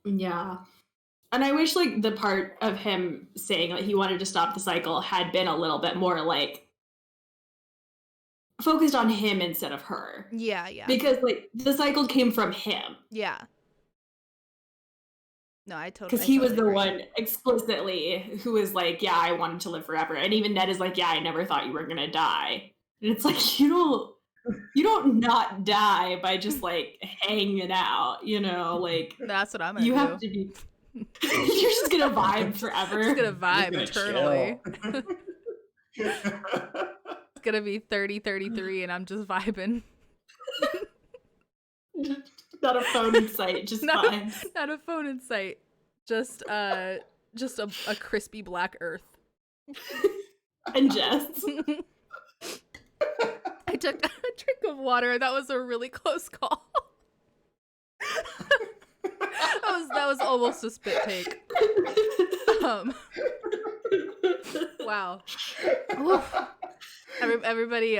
Yeah. And I wish, like, the part of him saying that he wanted to stop the cycle had been a little bit more, like, focused on him instead of her. Yeah, yeah. Because, like, the cycle came from him. Yeah. No, I totally. Because he was the one explicitly who was like, yeah, I wanted to live forever. And even Ned is like, yeah, I never thought you were going to die. And it's like, you don't not die by just, like, hanging out, you know? Like, that's what I'm going to do. You have to be... You're just going to vibe forever. Just going to vibe eternally. It's going to be 30, 33, and I'm just vibing. Not a phone in sight, just vibes. Not a phone in sight. Just a crispy black earth. And Jess. I took a drink of water. That was a really close call. that was almost a spit take. Wow. Oof. Everybody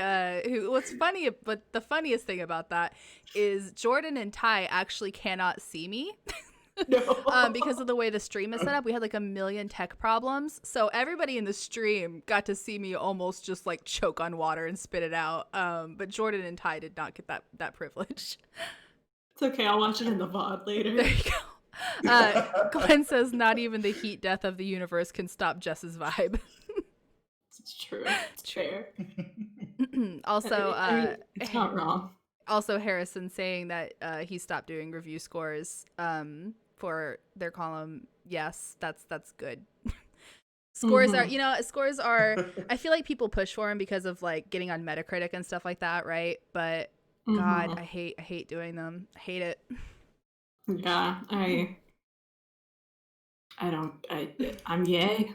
what's funny, but the funniest thing about that is Jordan and Ty actually cannot see me. No. Because of the way the stream is set up. We had like a million tech problems, so everybody in the stream got to see me almost just like choke on water and spit it out, but Jordan and Ty did not get that privilege. It's okay, I'll watch it in the VOD later. There you go. Glenn says not even the heat death of the universe can stop Jess's vibe. It's true. It's fair. Also, it's not wrong. Also, Harrison saying that he stopped doing review scores for their column. Yes, that's good. Scores are, I feel like people push for them because of like getting on Metacritic and stuff like that, right? But God, I hate doing them. I hate it. Yeah, I'm gay.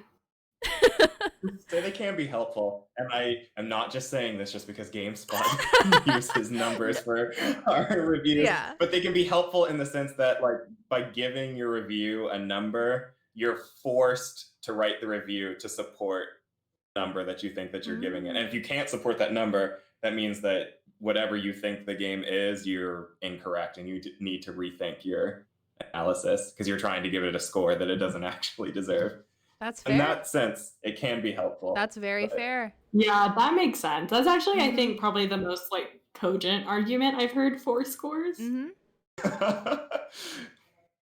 So they can be helpful, and I am not just saying this just because GameSpot uses numbers for our reviews, but they can be helpful in the sense that, like, by giving your review a number, you're forced to write the review to support the number that you think that you're giving it. And if you can't support that number, that means that whatever you think the game is, you're incorrect, and you need to rethink your analysis because you're trying to give it a score that it doesn't actually deserve. That's fair. In that sense, it can be helpful. That's very fair. Yeah, that makes sense. That's actually, I think, probably the most, like, cogent argument I've heard for scores.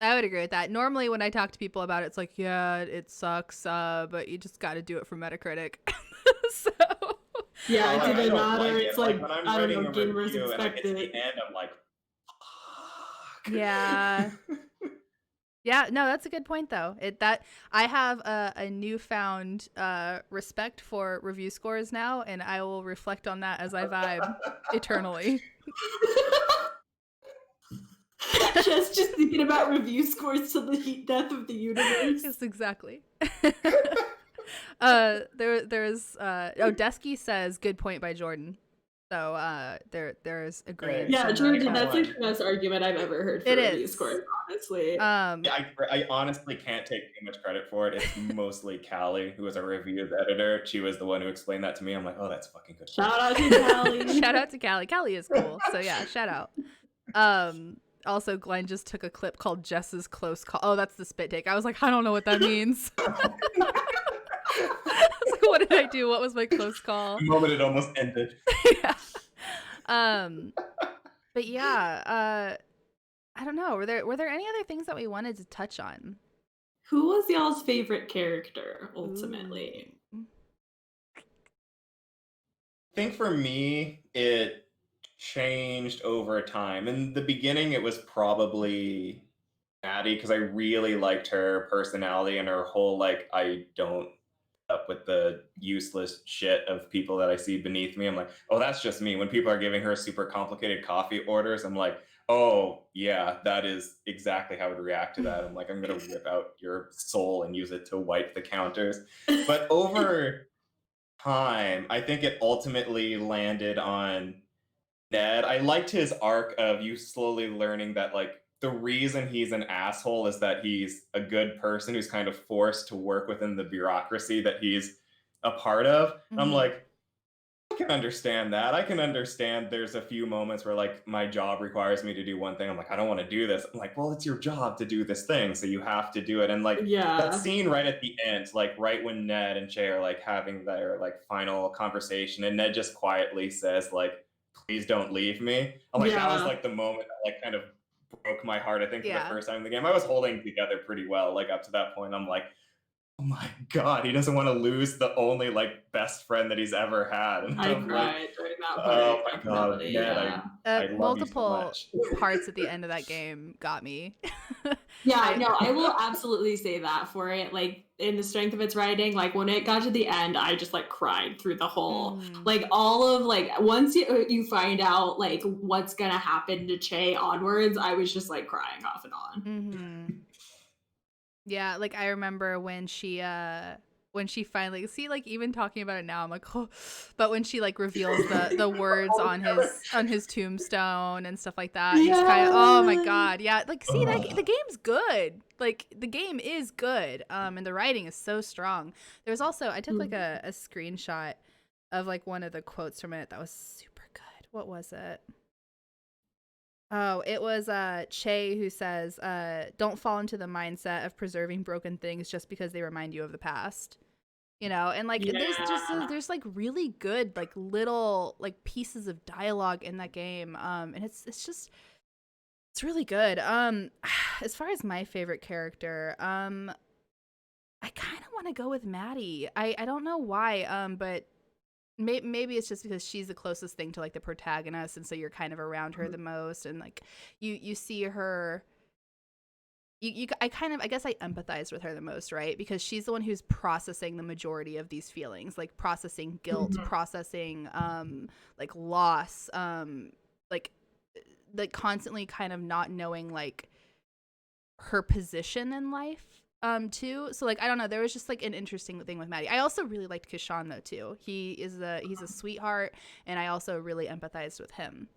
I would agree with that. Normally, when I talk to people about it, it's like, yeah, it sucks, but you just got to do it for Metacritic. So... Yeah, it doesn't matter. It's like when I'm I don't writing know, a gamers review and I expect get to the it. end, I'm like, fuck. Yeah. Yeah, no, that's a good point though. I have a newfound respect for review scores now, and I will reflect on that as I vibe eternally. Just thinking about review scores to the heat death of the universe. Yes, exactly. There's Desky says good point by Jordan. So there's agreement. Yeah, Jordan, that's like the best argument I've ever heard for review scores, honestly. I honestly can't take too much credit for it. It's mostly Callie, who was a reviews editor. She was the one who explained that to me. I'm like, oh, that's fucking good. Shout out to Callie. Shout out to Callie. Callie is cool. So yeah, shout out. Also, Glenn just took a clip called Jess's Close Call. Oh, that's the spit take. I was like, I don't know what that means. Like, what did I do? What was my close call? The moment it almost ended. Yeah. But yeah, I don't know. Were there any other things that we wanted to touch on? Who was y'all's favorite character ultimately? I think for me, it changed over time. In the beginning, it was probably Maddie because I really liked her personality and her whole like I don't up with the useless shit of people that I see beneath me. I'm like, oh, that's just me. When people are giving her super complicated coffee orders, I'm like, oh yeah, that is exactly how I would react to that. I'm like, I'm gonna rip out your soul and use it to wipe the counters. But over time, I think it ultimately landed on Ned. I liked his arc of you slowly learning that like the reason he's an asshole is that he's a good person who's kind of forced to work within the bureaucracy that he's a part of. I'm like, I can understand that. I can understand there's a few moments where like my job requires me to do one thing. I'm like, I don't want to do this. I'm like, well, it's your job to do this thing, so you have to do it. And like that Yeah. scene right at the end, like right when Ned and Che are like having their like final conversation, and Ned just quietly says, like, please don't leave me. I'm like, that was Yeah. like the moment that like kind of broke my heart, I think, for the Yeah. first time in the game. I was holding together pretty well, like up to that point. I'm like, oh my god, he doesn't want to lose the only like best friend that he's ever had. And I I'm like, cried during that oh part, my god, definitely. Ned, Yeah. I love you so Multiple much. parts at the end of that game got me. Yeah, no, I will absolutely say that for it. Like in the strength of its writing, like when it got to the end, I just like cried through the whole, like all of like once you find out like what's gonna happen to Che onwards, I was just like crying off and on. Yeah, like I remember when she finally see, like even talking about it now, I'm like, oh, but when she like reveals the words on his tombstone and stuff like that, he's kind of, oh my god, yeah, like see that the game's good, like the game is good, and the writing is so strong. There's also I took like a screenshot of like one of the quotes from it that was super good. What was it? Oh, it was Che who says, don't fall into the mindset of preserving broken things just because they remind you of the past. You know, and like there's like really good like little like pieces of dialogue in that game. And it's really good. As far as my favorite character, I kind of want to go with Maddie. I don't know why, but maybe it's just because she's the closest thing to like the protagonist, and so you're kind of around her the most, and like you see her. I guess I empathize with her the most, right? Because she's the one who's processing the majority of these feelings, like processing guilt, processing like loss, like constantly kind of not knowing like her position in life too. So like I don't know, there was just like an interesting thing with Maddie. I also really liked Kishan though too. He's a sweetheart, and I also really empathized with him.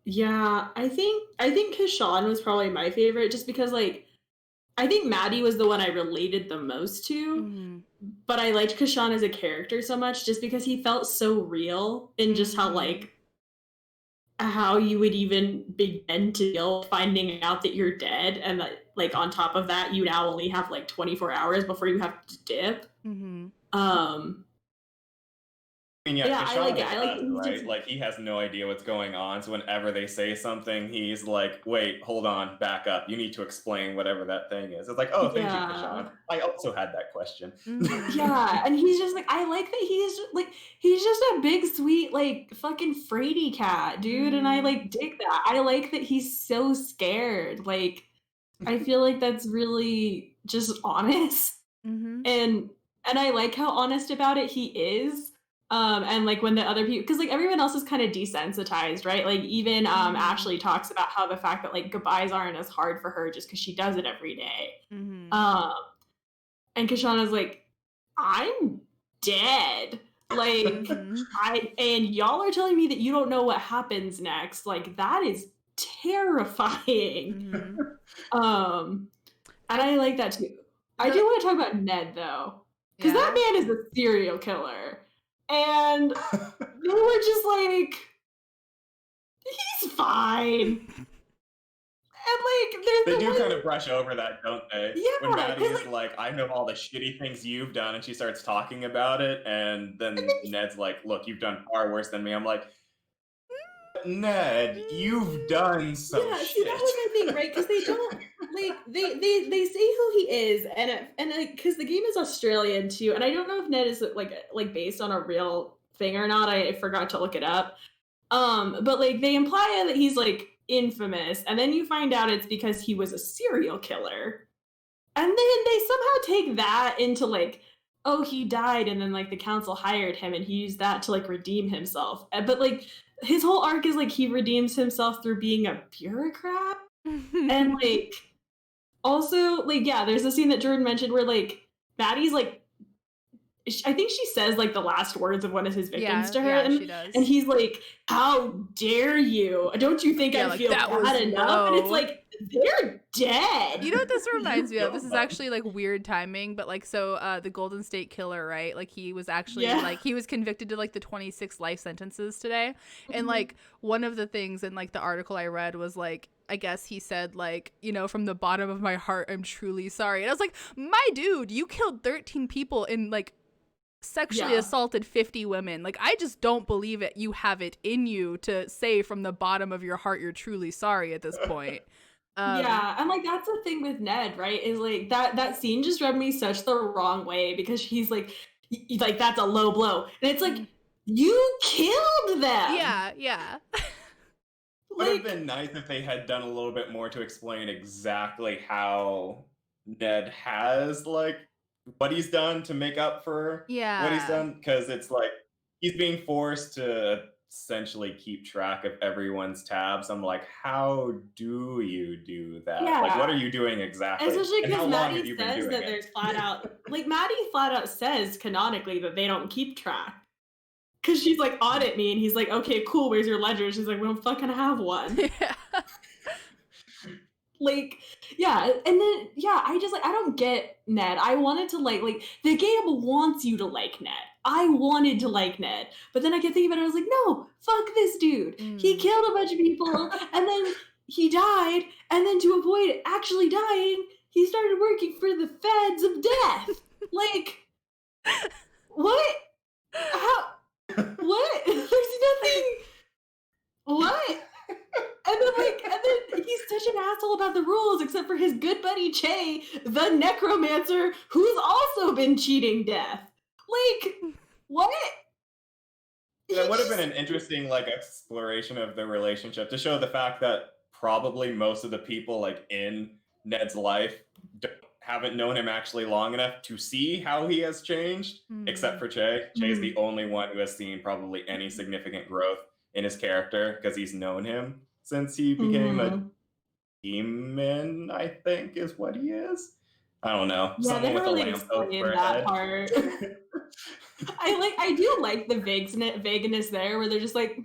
Yeah, I think Kishan was probably my favorite just because like I think Maddie was the one I related the most to, but I liked Kishan as a character so much just because he felt so real in just how like how you would even begin to feel finding out that you're dead, and that like on top of that you now only have like 24 hours before you have to dip. I mean, yeah, Yeah, I like it. Kashan I is like that, he's right? just Like he has no idea what's going on. So whenever they say something, he's like, "Wait, hold on, back up. You need to explain whatever that thing is." It's like, "Oh, thank you, Kashan. I also had that question." Yeah, and he's just like, I like that he's just a big sweet like fucking fraidy cat, dude, and I like dig that. I like that he's so scared. Like I feel like that's really just honest. And I like how honest about it he is. And like when the other people, because like everyone else is kind of desensitized, right? Like even Ashley talks about how the fact that like goodbyes aren't as hard for her just because she does it every day. And Kashana's like, I'm dead. Like and y'all are telling me that you don't know what happens next. Like that is terrifying. And I like that too. I do want to talk about Ned though. Because that man is a serial killer. And they were just like, he's fine. And like, they do kind of brush over that, don't they? Yeah. When Maddie is like, I know all the shitty things you've done, and she starts talking about it, and then Ned's like, look, you've done far worse than me. I'm like, Ned, you've done some shit. See, that was my thing, right? Because they don't like they say who he is, and like because the game is Australian too, and I don't know if Ned is like based on a real thing or not. I forgot to look it up. But like they imply that he's like infamous, and then you find out it's because he was a serial killer. And then they somehow take that into like, oh, he died, and then like the council hired him, and he used that to like redeem himself. But like his whole arc is like he redeems himself through being a bureaucrat, and like also like yeah, there's a scene that Jordan mentioned where like Maddie's like. I think she says like the last words of one of his victims to her, she does. and he's like, "How dare you? Don't you think I like, feel bad enough?" And it's like they're dead. You know what this reminds me of? This is actually like weird timing, but like so the Golden State Killer, right? Like he was actually like he was convicted to like the 26 life sentences today, and like one of the things in like the article I read was like, I guess he said like, you know, from the bottom of my heart, I'm truly sorry. And I was like, my dude, you killed 13 people in like sexually assaulted 50 women. Like, I just don't believe it. You have it in you to say from the bottom of your heart you're truly sorry at this point. Yeah, and like that's the thing with Ned, right? Is like that scene just rubbed me such the wrong way because he's like that's a low blow, and it's like you killed them. Yeah. Would have been nice if they had done a little bit more to explain exactly how Ned has like what he's done to make up for what he's done, because it's like he's being forced to essentially keep track of everyone's tabs. I'm like, how do you do that? Like, what are you doing exactly? Especially because Maddie says that there's flat out like Maddie flat out says canonically that they don't keep track. Cause she's like, audit me, and he's like, okay, cool, where's your ledger? She's like, we don't fucking have one. Like, yeah, and then I just like I don't get Ned. I wanted to like the game wants you to like Ned. I wanted to like Ned, but then I kept thinking about it. I was like, no, fuck this dude. He killed a bunch of people, and then he died, and then to avoid actually dying, he started working for the feds of death. Like, what? How? What? There's nothing. What? And then he's such an asshole about the rules, except for his good buddy Che, the necromancer, who's also been cheating death. Like, what? That would have been an interesting like exploration of the relationship to show the fact that probably most of the people like in Ned's life haven't known him actually long enough to see how he has changed, except for Che. Che's the only one who has seen probably any significant growth in his character because he's known him since he became a demon, I think is what he is. I don't know. Yeah, someone with really a lamppost for a that head. part. I do like the vagueness there where they're just like,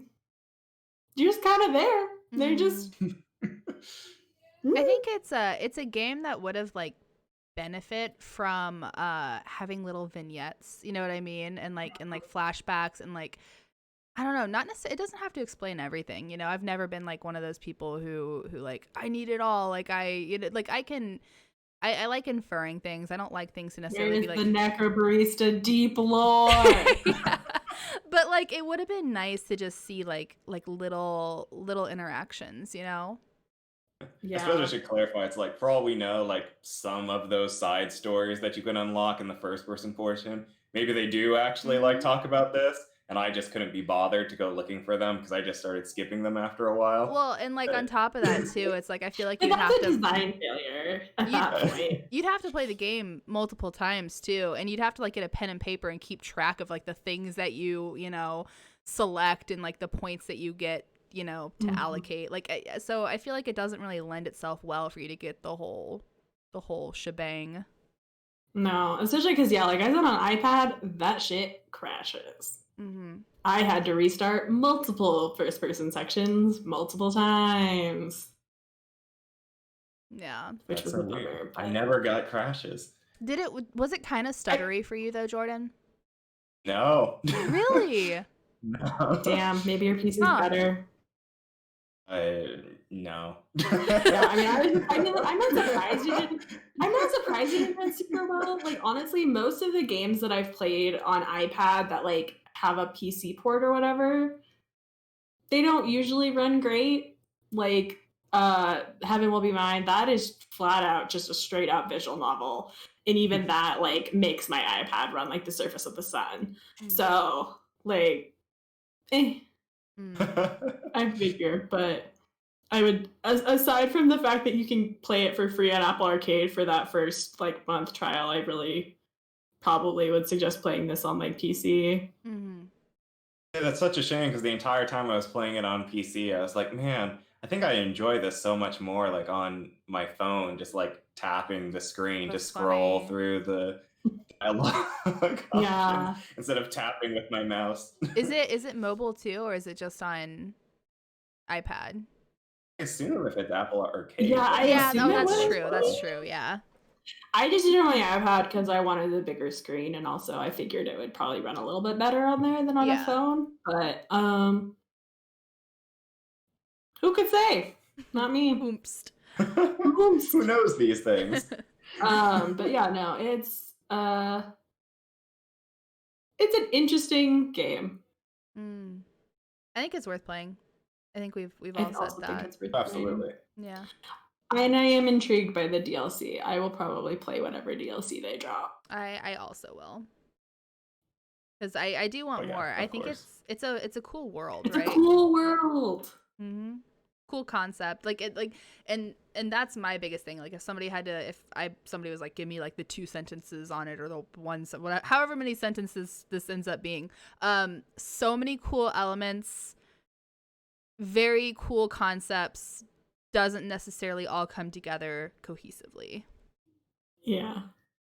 you're just kind of there. They're just I think it's a game that would have like benefit from having little vignettes, you know what I mean, and like flashbacks and like I don't know, not necessarily, it doesn't have to explain everything, you know. I've never been like one of those people who like I need it all, like I like inferring things. I don't like things to necessarily be like the Necrobarista deep lore. Yeah. But like it would have been nice to just see like little interactions, you know. Yeah. I suppose I should clarify. It's like, for all we know, like some of those side stories that you can unlock in the first person portion, maybe they do actually like talk about this, and I just couldn't be bothered to go looking for them because I just started skipping them after a while. Well, and like on top of that too, it's like I feel like you'd that's have a to design failure at that point. You'd have to play the game multiple times too, and you'd have to like get a pen and paper and keep track of like the things that you know select and like the points that you get, you know, to allocate. Like so I feel like it doesn't really lend itself well for you to get the whole shebang. No, especially because like I said on iPad, that shit crashes. I had to restart multiple first person sections multiple times. Yeah, which was so weird. I never got crashes. Was it kind of stuttery for you though, Jordan? No. Really? No. Damn, maybe your PC is better. No. Yeah, I'm not surprised you didn't. I'm not surprised you didn't run super well. Like honestly, most of the games that I've played on iPad that like have a PC port or whatever, they don't usually run great. Like Heaven Will Be Mine, that is flat out just a straight up visual novel, and even that like makes my iPad run like the surface of the sun. So like I figure, but I would, aside from the fact that you can play it for free on Apple Arcade for that first like month trial, I really probably would suggest playing this on like PC. Mm-hmm. Yeah, that's such a shame because the entire time I was playing it on PC, I was like, man, I think I enjoy this so much more like on my phone, just like tapping the screen to That's scroll funny. through the dialogue option Yeah. instead of tapping with my mouse. Is it mobile too, or is it just on iPad? I assume if it's Apple Arcade. Yeah, I Yeah, assume no, it that's was. true. That's true. Yeah. I just did it on my iPad because I wanted the bigger screen, and also I figured it would probably run a little bit better on there than on a Yeah. phone. But who could say? Not me. Oomst. Who knows these things? But yeah, no, it's an interesting game. I think it's worth playing. I think we've I all said also think that. it's worth Absolutely. playing. Yeah. And I am intrigued by the DLC. I will probably play whatever DLC they drop. I also will. Because I do want more. I think course. it's a cool world, It's right? a cool world. Mm-hmm. Cool concept. And that's my biggest thing. Like if somebody was like, give me like the 2 sentences on it or the however many sentences this ends up being. So many cool elements, very cool concepts, doesn't necessarily all come together cohesively. Yeah.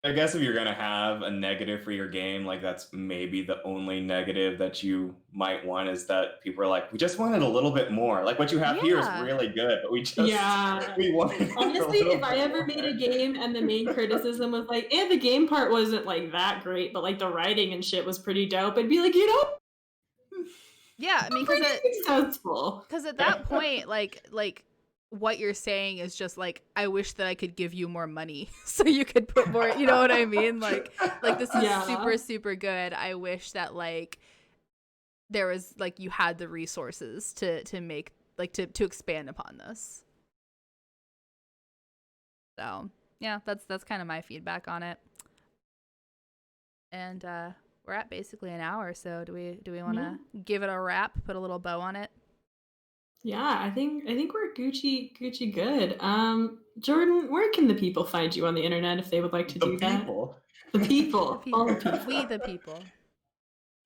I guess if you're going to have a negative for your game, like that's maybe the only negative that you might want is that people are like, we just wanted a little bit more. Like what you have here is really good, but we wanted honestly, if I ever made a game and the main criticism was like, the game part wasn't like that great, but like the writing and shit was pretty dope, I'd be like, yeah, I mean, pretty successful. Because at that point, like what you're saying is just like, I wish that I could give you more money so you could put more, you know what I mean? Like this is super, super good. I wish that like there was like you had the resources to make like to expand upon this. So yeah, that's kind of my feedback on it. And we're at basically an hour, so do we want to give it a wrap, put a little bow on it? Yeah, I think we're Gucci good. Jordan, where can the people find you on the internet if they would like to do that? The people. All the people. We the people.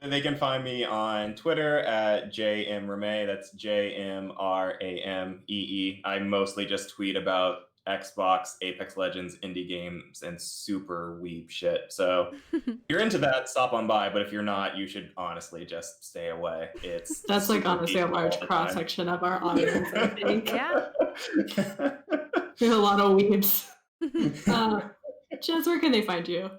And they can find me on Twitter at JMRamee. That's JMRAMEE. I mostly just tweet about Xbox, Apex Legends, indie games, and super weeb shit. So if you're into that, stop on by. But if you're not, you should honestly just stay away. That's like honestly a large cross section of our audience, I think. Yeah. There's a lot of weebs. Jess, where can they find you?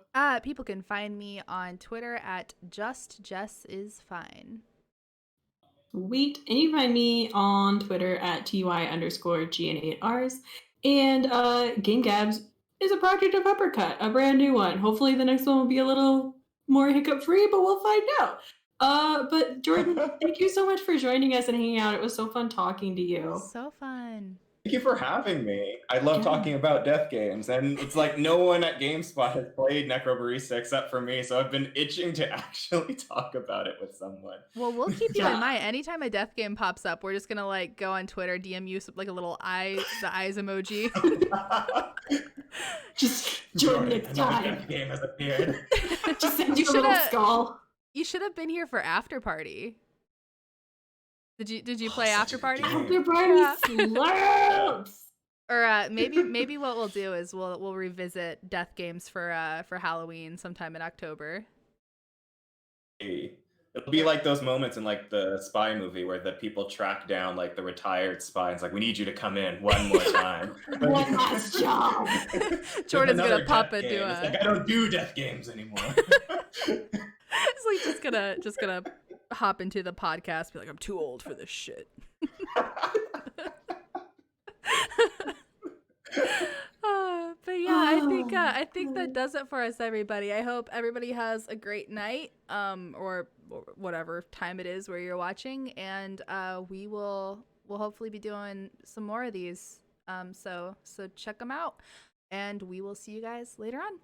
People can find me on Twitter at JustJessIsFine. Sweet. And you can find me on Twitter at TY_GN8Rs. And Game Gabs is a project of Uppercut, a brand new one. Hopefully the next one will be a little more hiccup free, but we'll find out. But Jordan, thank you so much for joining us and hanging out. It was so fun talking to you. So fun. Thank you for having me. I love talking about death games, and it's like no one at GameSpot has played Necrobarista except for me, so I've been itching to actually talk about it with someone. Well, we'll keep you in mind. Anytime a death game pops up, we're just gonna like go on Twitter, DM you like a little the eyes emoji. Just Jordan, it's time. Death game has appeared. Just send you a little skull. You should have been here for After Party. Did you play After Party? After Party slaps. Or maybe what we'll do is we'll revisit death games for Halloween sometime in October. It'll be like those moments in like the spy movie where the people track down like the retired spy. It's like, we need you to come in one more time. One last job. Jordan's gonna pop into It's like, I don't do death games anymore. It's like just gonna hop into the podcast, be like, I'm too old for this shit. But yeah, I think that does it for us, everybody. I hope everybody has a great night, or whatever time it is where you're watching, and we'll hopefully be doing some more of these. So check them out, and we will see you guys later on.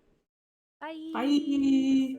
Bye. Bye.